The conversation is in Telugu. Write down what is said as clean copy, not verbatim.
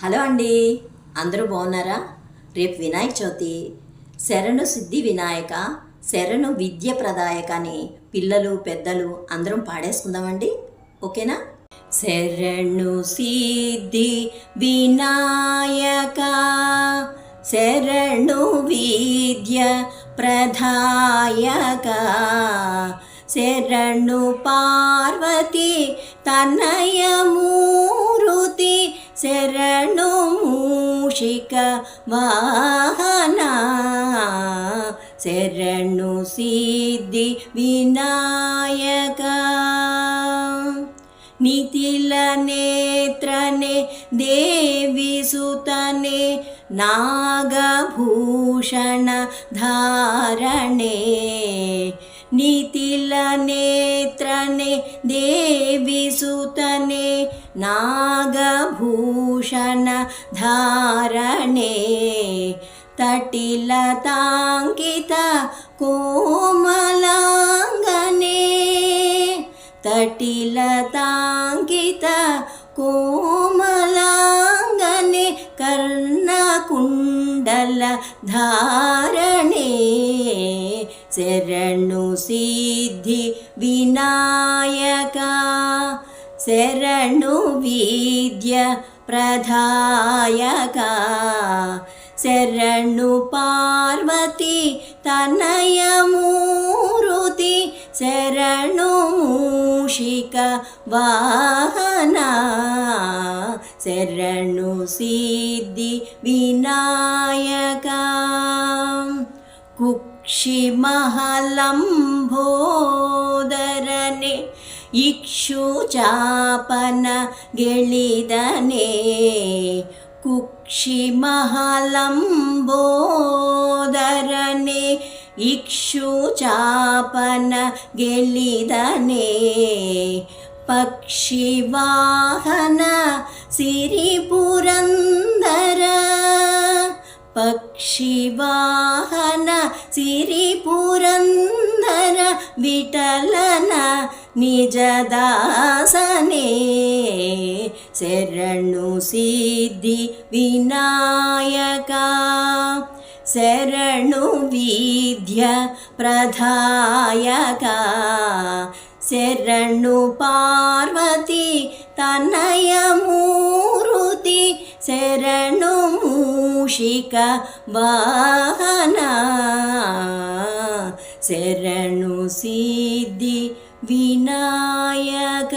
హలో అండి, అందరూ బాగున్నారా? రేపు వినాయక చవితి. శరణు సిద్ధి వినాయక, శరణు విద్య ప్రదాయక అని పిల్లలు పెద్దలు అందరం పాడేసుకుందామండి. ఓకేనా? శరణు సిద్ధి వినాయక, శరణు విద్య ప్రదాయక, శరణు పార్వతి తనయమూరుతి, శరణు మూషిక వాహన, శరణు సిద్ధి వినాయక. నితిల నేత్రనే దేవి సుతనే, నాగభూషణ ధారణే, నితిల నేత్రనే దేవి సుతనే, నాగభూషణ ధారణే, తటిలతాంకిత కోమలాంగనే, తటిలతాంకిత కోమలాంగనే, కర్ణకుండల ధారణే, శరణు సిద్ధి వినాయక, శరణు విద్య ప్రదాయక, శరణు పార్వతి తనయమూరుతి, శరణు మూషిక వాహన, శరణు సిద్ధి వినాయక. కుక్షిమహలంబోదరనే, ఇక్షుచాపన ಗೆಳಿದನೆ, ಕುಕ್ಷಿಮಹಲಂಬೋದರನೆ, ಇಕ್ಷುಚಾಪನ ಗೆಳಿದನೆ, ಪಕ್ಷಿವಾಹನ ಸಿರಿಪುರಂದರ, ಪಕ್ಷಿವಾಹನ ಸಿರಿಪುರಂದರ, ವಿಠಲನ ನಿಜದಾಸನೇ, ಶರಣು ಸಿದ್ಧಿ ವಿನಾಯಕ, ಶರಣು ವಿದ್ಯ ಪ್ರದಾಯಕ, ಶರಣು ಪಾರ್ವತಿ ತನಯಮೂರುತಿ, ಶರಣು ಮೂಷಿಕ ವಾಹನ, ಶರಣು ಸಿದ್ಧಿ ವಿನಾಯಕ.